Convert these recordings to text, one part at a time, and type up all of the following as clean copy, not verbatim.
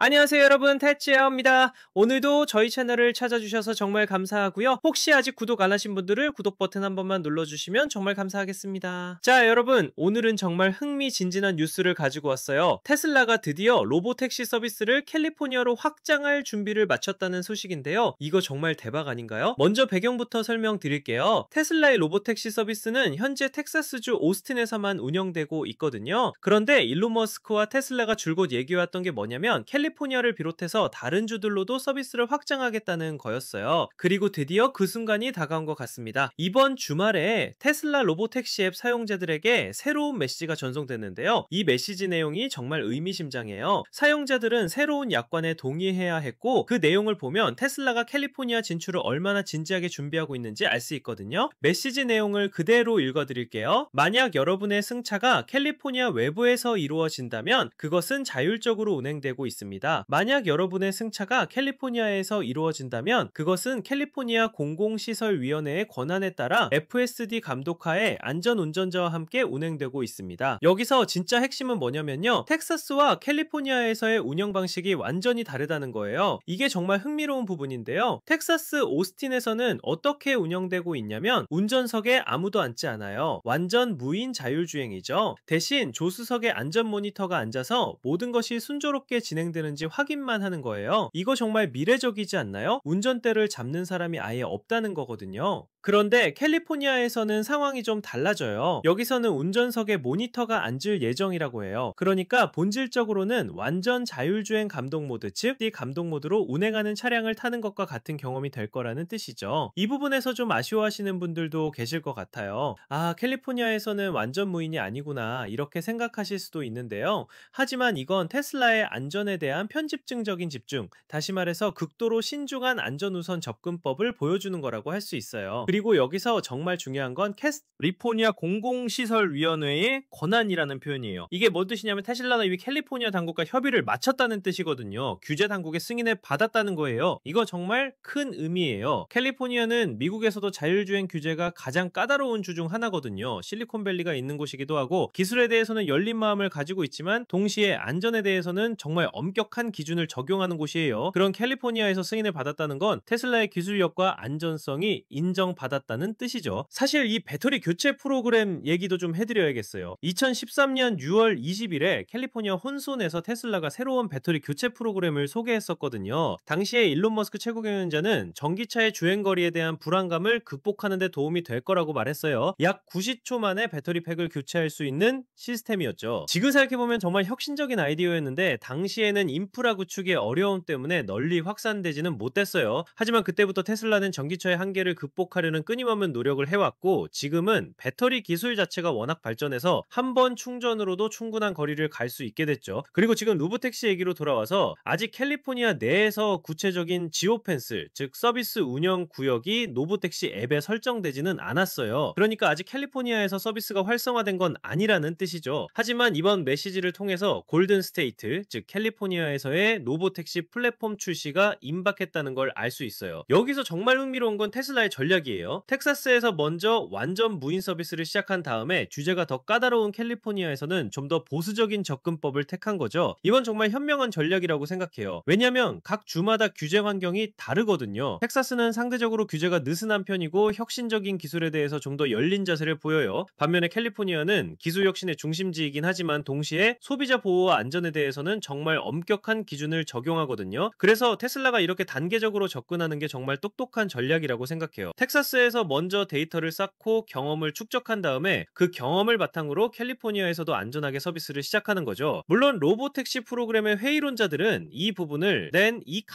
안녕하세요 여러분, 태치야입니다. 오늘도 저희 채널을 찾아주셔서 정말 감사하고요. 혹시 아직 구독 안 하신 분들은 구독 버튼 한 번만 눌러주시면 정말 감사하겠습니다. 자 여러분, 오늘은 정말 흥미진진한 뉴스를 가지고 왔어요. 테슬라가 드디어 로보택시 서비스를 캘리포니아로 확장할 준비를 마쳤다는 소식인데요. 이거 정말 대박 아닌가요? 먼저 배경부터 설명드릴게요. 테슬라의 로보택시 서비스는 현재 텍사스주 오스틴에서만 운영되고 있거든요. 그런데 일론 머스크와 테슬라가 줄곧 얘기해왔던 게 뭐냐면 캘리포니아를 비롯해서 다른 주들로도 서비스를 확장하겠다는 거였어요. 그리고 드디어 그 순간이 다가온 것 같습니다. 이번 주말에 테슬라 로보택시 앱 사용자들에게 새로운 메시지가 전송됐는데요. 이 메시지 내용이 정말 의미심장해요. 사용자들은 새로운 약관에 동의해야 했고, 그 내용을 보면 테슬라가 캘리포니아 진출을 얼마나 진지하게 준비하고 있는지 알 수 있거든요. 메시지 내용을 그대로 읽어드릴게요. 만약 여러분의 승차가 캘리포니아 외부에서 이루어진다면 그것은 자율적으로 운행되고 있습니다. 만약 여러분의 승차가 캘리포니아에서 이루어진다면 그것은 캘리포니아 공공시설위원회의 권한에 따라 FSD 감독하에 안전운전자와 함께 운행되고 있습니다. 여기서 진짜 핵심은 뭐냐면요, 텍사스와 캘리포니아에서의 운영 방식이 완전히 다르다는 거예요. 이게 정말 흥미로운 부분인데요. 텍사스 오스틴에서는 어떻게 운영되고 있냐면 운전석에 아무도 앉지 않아요. 완전 무인 자율주행이죠. 대신 조수석에 안전 모니터가 앉아서 모든 것이 순조롭게 진행되는지 확인만 하는 거예요. 이거 정말 미래적이지 않나요? 운전대를 잡는 사람이 아예 없다는 거거든요. 그런데 캘리포니아에서는 상황이 좀 달라져요. 여기서는 운전석에 모니터가 앉을 예정이라고 해요. 그러니까 본질적으로는 완전 자율주행 감독 모드, 즉 D 감독 모드로 운행하는 차량을 타는 것과 같은 경험이 될 거라는 뜻이죠. 이 부분에서 좀 아쉬워하시는 분들도 계실 것 같아요. 아, 캘리포니아에서는 완전 무인이 아니구나, 이렇게 생각하실 수도 있는데요. 하지만 이건 테슬라의 안전에 대한 편집증적인 집중, 다시 말해서 극도로 신중한 안전우선 접근법을 보여주는 거라고 할 수 있어요. 그리고 여기서 정말 중요한 건 캘리포니아 공공시설위원회의 권한이라는 표현이에요. 이게 뭔 뜻이냐면 테슬라가 이미 캘리포니아 당국과 협의를 마쳤다는 뜻이거든요. 규제 당국의 승인을 받았다는 거예요. 이거 정말 큰 의미예요. 캘리포니아는 미국에서도 자율주행 규제가 가장 까다로운 주 중 하나거든요. 실리콘밸리가 있는 곳이기도 하고, 기술에 대해서는 열린 마음을 가지고 있지만 동시에 안전에 대해서는 정말 엄격한 기준을 적용하는 곳이에요. 그런 캘리포니아에서 승인을 받았다는 건 테슬라의 기술력과 안전성이 인정받았다는 뜻이죠. 사실 이 배터리 교체 프로그램 얘기도 좀 해드려야겠어요. 2013년 6월 20일에 캘리포니아 혼손에서 테슬라가 새로운 배터리 교체 프로그램을 소개했었거든요. 당시에 일론 머스크 최고 경영자는 전기차의 주행거리에 대한 불안감을 극복하는 데 도움이 될 거라고 말했어요. 약 90초 만에 배터리 팩을 교체할 수 있는 시스템이었죠. 지금 생각해보면 정말 혁신적인 아이디어였는데 당시에는 인프라 구축의 어려움 때문에 널리 확산되지는 못했어요. 하지만 그때부터 테슬라는 전기차의 한계를 극복하려는 끊임없는 노력을 해왔고, 지금은 배터리 기술 자체가 워낙 발전해서 한 번 충전으로도 충분한 거리를 갈 수 있게 됐죠. 그리고 지금 로보택시 얘기로 돌아와서 아직 캘리포니아 내에서 구체적인 지오펜스, 즉 서비스 운영 구역이 로보택시 앱에 설정되지는 않았어요. 그러니까 아직 캘리포니아에서 서비스가 활성화된 건 아니라는 뜻이죠. 하지만 이번 메시지를 통해서 골든 스테이트, 즉 캘리포니아에서의 로보택시 플랫폼 출시가 임박했다는 걸 알 수 있어요. 여기서 정말 흥미로운 건 테슬라의 전략이에요. 텍사스에서 먼저 완전 무인 서비스를 시작한 다음에 규제가 더 까다로운 캘리포니아에서는 좀 더 보수적인 접근법을 택한 거죠. 이건 정말 현명한 전략이라고 생각해요. 왜냐면 각 주마다 규제 환경이 다르거든요. 텍사스는 상대적으로 규제가 느슨한 편이고 혁신적인 기술에 대해서 좀 더 열린 자세를 보여요. 반면에 캘리포니아는 기술 혁신의 중심지이긴 하지만 동시에 소비자 보호와 안전에 대해서는 정말 엄격한 기준을 적용하거든요. 그래서 테슬라가 이렇게 단계적으로 접근하는 게 정말 똑똑한 전략이라고 생각해요. 텍사스에서 먼저 데이터를 쌓고 경험을 축적한 다음에 그 경험을 바탕으로 캘리포니아에서도 안전하게 서비스를 시작하는 거죠. 물론 로보택시 프로그램의 회의론자들은 이 부분을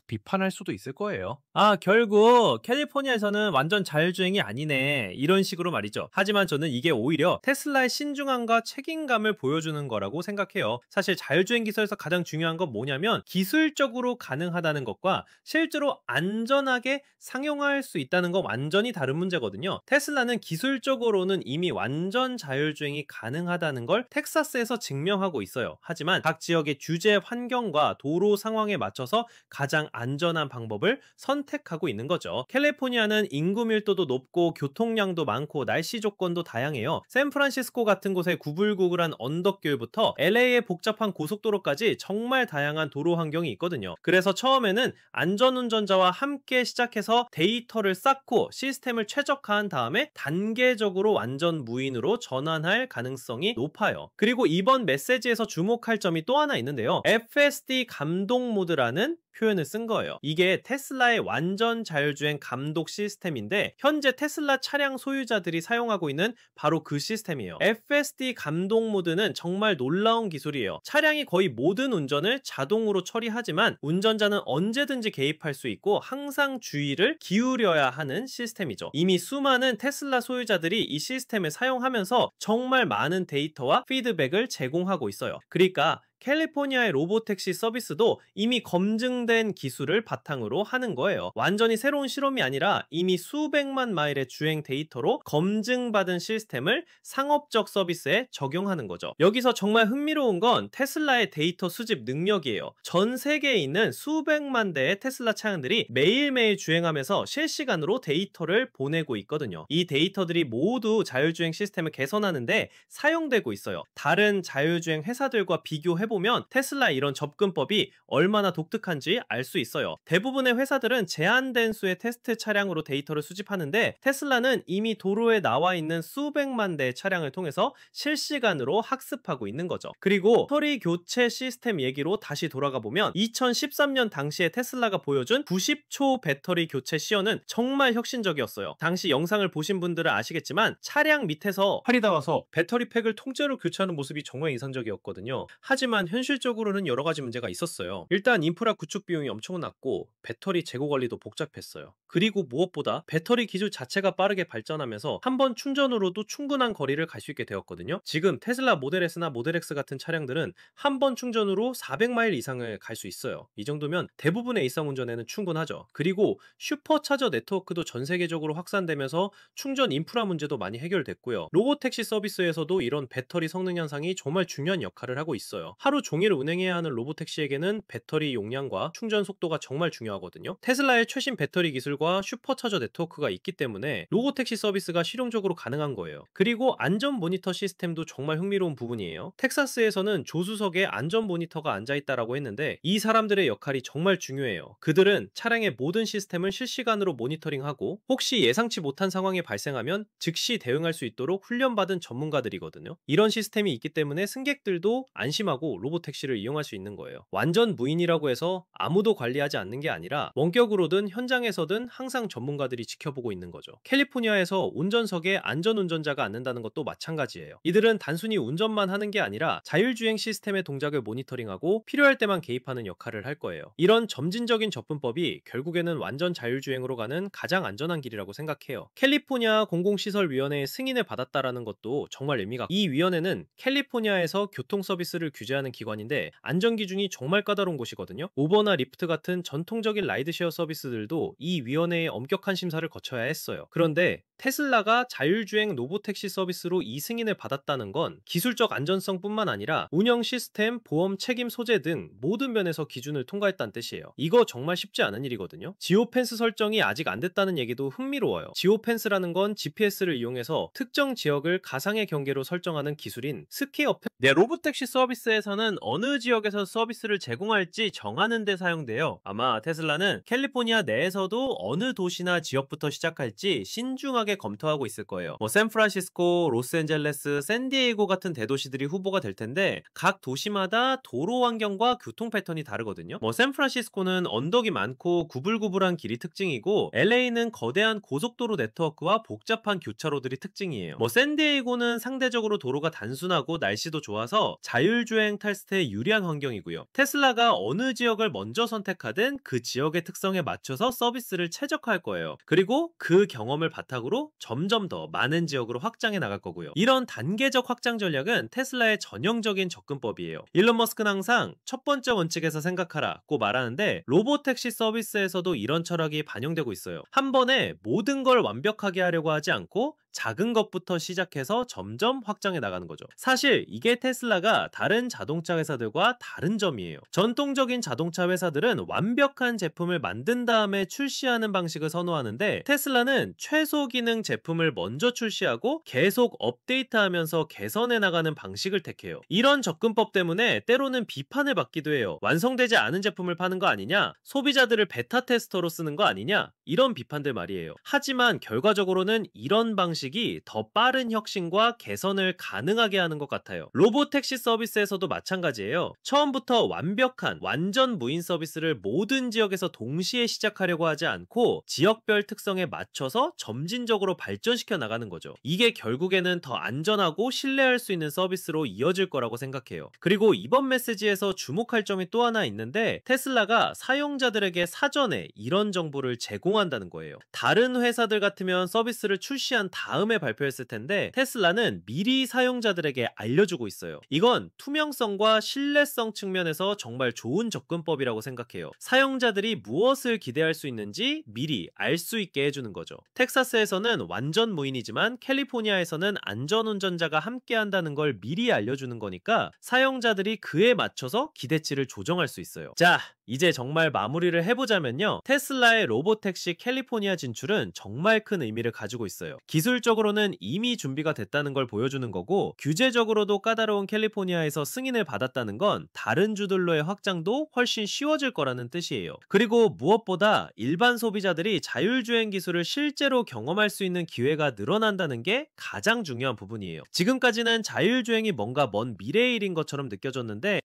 비판할 수도 있을 거예요. 아, 결국 캘리포니아에서는 완전 자율주행이 아니네, 이런 식으로 말이죠. 하지만 저는 이게 오히려 테슬라의 신중함과 책임감을 보여주는 거라고 생각해요. 사실 자율주행 기술에서 가장 중요한 건 뭐냐면 기술적으로 가능하다는 것과 실제로 안전하게 상용할 수 있다는 건 완전히 다른 문제거든요. 테슬라는 기술적으로는 이미 완전 자율주행이 가능하다는 걸 텍사스에서 증명하고 있어요. 하지만 각 지역의 주재 환경과 도로 상황에 맞춰서 가장 안전한 방법을 선택하고 있는 거죠. 캘리포니아는 인구 밀도도 높고 교통량도 많고 날씨 조건도 다양해요. 샌프란시스코 같은 곳의 구불구불한 언덕길부터 LA의 복잡한 고속도로까지 정말 다양한 도로 환경이 있거든요. 그래서 처음에는 안전운전자와 함께 시작해서 데이터를 쌓고 시스템을 최적화한 다음에 단계적으로 완전 무인으로 전환할 가능성이 높아요. 그리고 이번 메시지에서 주목할 점이 또 하나 있는데요. FSD 감독 모드라는 표현을 쓴 거예요. 이게 테슬라의 완전 자율주행 감독 시스템인데 현재 테슬라 차량 소유자들이 사용하고 있는 바로 그 시스템이에요. FSD 감독 모드는 정말 놀라운 기술이에요. 차량이 거의 모든 운전을 자동으로 처리하지만 운전자는 언제든지 개입할 수 있고 항상 주의를 기울여야 하는 시스템이죠. 이미 수많은 테슬라 소유자들이 이 시스템을 사용하면서 정말 많은 데이터와 피드백을 제공하고 있어요. 그러니까 캘리포니아의 로보택시 서비스도 이미 검증된 기술을 바탕으로 하는 거예요. 완전히 새로운 실험이 아니라 이미 수백만 마일의 주행 데이터로 검증받은 시스템을 상업적 서비스에 적용하는 거죠. 여기서 정말 흥미로운 건 테슬라의 데이터 수집 능력이에요. 전 세계에 있는 수백만 대의 테슬라 차량들이 매일매일 주행하면서 실시간으로 데이터를 보내고 있거든요. 이 데이터들이 모두 자율주행 시스템을 개선하는데 사용되고 있어요. 다른 자율주행 회사들과 비교해보면 테슬라 이런 접근법이 얼마나 독특한지 알 수 있어요. 대부분의 회사들은 제한된 수의 테스트 차량으로 데이터를 수집하는데 테슬라는 이미 도로에 나와 있는 수백만 대의 차량을 통해서 실시간으로 학습하고 있는 거죠. 그리고 배터리 교체 시스템 얘기로 다시 돌아가 보면 2013년 당시에 테슬라가 보여준 90초 배터리 교체 시연은 정말 혁신적이었어요. 당시 영상을 보신 분들은 아시겠지만 차량 밑에서 팔이 닿아서 배터리 팩을 통째로 교체하는 모습이 정말 인상적이었거든요. 하지만 현실적으로는 여러 가지 문제가 있었어요. 일단 인프라 구축 비용이 엄청났고 배터리 재고 관리도 복잡했어요. 그리고 무엇보다 배터리 기술 자체가 빠르게 발전하면서 한 번 충전으로도 충분한 거리를 갈 수 있게 되었거든요. 지금 테슬라 모델 S나 모델 X 같은 차량들은 한 번 충전으로 400마일 이상을 갈 수 있어요. 이 정도면 대부분의 일상 운전에는 충분하죠. 그리고 슈퍼차저 네트워크도 전 세계적으로 확산되면서 충전 인프라 문제도 많이 해결됐고요. 로보택시 서비스에서도 이런 배터리 성능 향상이 정말 중요한 역할을 하고 있어요. 하루 종일 운행해야 하는 로보택시에게는 배터리 용량과 충전 속도가 정말 중요하거든요. 테슬라의 최신 배터리 기술과 슈퍼차저 네트워크가 있기 때문에 로보택시 서비스가 실용적으로 가능한 거예요. 그리고 안전 모니터 시스템도 정말 흥미로운 부분이에요. 텍사스에서는 조수석에 안전 모니터가 앉아있다라고 했는데 이 사람들의 역할이 정말 중요해요. 그들은 차량의 모든 시스템을 실시간으로 모니터링하고 혹시 예상치 못한 상황이 발생하면 즉시 대응할 수 있도록 훈련받은 전문가들이거든요. 이런 시스템이 있기 때문에 승객들도 안심하고 로보택시를 이용할 수 있는 거예요. 완전 무인이라고 해서 아무도 관리하지 않는 게 아니라 원격으로든 현장에서든 항상 전문가들이 지켜보고 있는 거죠. 캘리포니아에서 운전석에 안전운전자가 앉는다는 것도 마찬가지예요. 이들은 단순히 운전만 하는 게 아니라 자율주행 시스템의 동작을 모니터링하고 필요할 때만 개입하는 역할을 할 거예요. 이런 점진적인 접근법이 결국에는 완전 자율주행으로 가는 가장 안전한 길이라고 생각해요. 캘리포니아 공공시설위원회의 승인을 받았다라는 것도 정말 의미가 이 위원회는 캘리포니아에서 교통 서비스를 규제하는 기관인데 안전 기준이 정말 까다로운 곳이거든요. 우버나 리프트 같은 전통적인 라이드쉐어 서비스들도 이 위원회의 엄격한 심사를 거쳐야 했어요. 그런데 테슬라가 자율주행 로보택시 서비스로 이 승인을 받았다는 건 기술적 안전성뿐만 아니라 운영 시스템, 보험 책임 소재 등 모든 면에서 기준을 통과했다는 뜻이에요. 이거 정말 쉽지 않은 일이거든요. 지오펜스 설정이 아직 안 됐다는 얘기도 흥미로워요. 지오펜스라는 건 GPS를 이용해서 특정 지역을 가상의 경계로 설정하는 기술인 스퀘어 펜스. 로보택시 서비스에서는 어느 지역에서 서비스를 제공할지 정하는 데 사용돼요. 아마 테슬라는 캘리포니아 내에서도 어느 도시나 지역부터 시작할지 신중하게 검토하고 있을 거예요. 샌프란시스코, 로스앤젤레스, 샌디에이고 같은 대도시들이 후보가 될 텐데 각 도시마다 도로 환경과 교통 패턴이 다르거든요. 샌프란시스코는 언덕이 많고 구불구불한 길이 특징이고 LA는 거대한 고속도로 네트워크와 복잡한 교차로들이 특징이에요. 샌디에이고는 상대적으로 도로가 단순하고 날씨도 좋아서 자율주행 탈스트에 유리한 환경이고요. 테슬라가 어느 지역을 먼저 선택하든 그 지역의 특성에 맞춰서 서비스를 최적화할 거예요. 그리고 그 경험을 바탕으로 점점 더 많은 지역으로 확장해 나갈 거고요. 이런 단계적 확장 전략은 테슬라의 전형적인 접근법이에요. 일론 머스크는 항상 첫 번째 원칙에서 생각하라고 말하는데 로보택시 서비스에서도 이런 철학이 반영되고 있어요. 한 번에 모든 걸 완벽하게 하려고 하지 않고 작은 것부터 시작해서 점점 확장해 나가는 거죠. 사실 이게 테슬라가 다른 자동차 회사들과 다른 점이에요. 전통적인 자동차 회사들은 완벽한 제품을 만든 다음에 출시하는 방식을 선호하는데 테슬라는 최소 기능 제품을 먼저 출시하고 계속 업데이트하면서 개선해 나가는 방식을 택해요. 이런 접근법 때문에 때로는 비판을 받기도 해요. 완성되지 않은 제품을 파는 거 아니냐? 소비자들을 베타 테스터로 쓰는 거 아니냐? 이런 비판들 말이에요. 하지만 결과적으로는 이런 방식이 더 빠른 혁신과 개선을 가능하게 하는 것 같아요. 로보택시 서비스에서도 마찬가지예요. 처음부터 완벽한 완전 무인 서비스를 모든 지역에서 동시에 시작하려고 하지 않고 지역별 특성에 맞춰서 점진적으로 발전시켜 나가는 거죠. 이게 결국에는 더 안전하고 신뢰할 수 있는 서비스로 이어질 거라고 생각해요. 그리고 이번 메시지에서 주목할 점이 또 하나 있는데 테슬라가 사용자들에게 사전에 이런 정보를 제공한다는 거예요. 다른 회사들 같으면 서비스를 출시한 다음에 발표했을 텐데 테슬라는 미리 사용자들에게 알려주고 있어요. 이건 투명성과 신뢰성 측면에서 정말 좋은 접근법이라고 생각해요. 사용자들이 무엇을 기대할 수 있는지 미리 알 수 있게 해주는 거죠. 텍사스에서는 완전 무인이지만 캘리포니아에서는 안전운전자가 함께 한다는 걸 미리 알려주는 거니까 사용자들이 그에 맞춰서 기대치를 조정할 수 있어요. 자, 이제 정말 마무리를 해보자면요. 테슬라의 로보택시 캘리포니아 진출은 정말 큰 의미를 가지고 있어요. 기술적으로는 이미 준비가 됐다는 걸 보여주는 거고 규제적으로도 까다로운 캘리포니아에서 승인을 받았다는 건 다른 주들로의 확장도 훨씬 쉬워질 거라는 뜻이에요. 그리고 무엇보다 일반 소비자들이 자율주행 기술을 실제로 경험할 수 있는 기회가 늘어난다는 게 가장 중요한 부분이에요. 지금까지는 자율주행이 뭔가 먼 미래의 일인 것처럼 느껴졌는데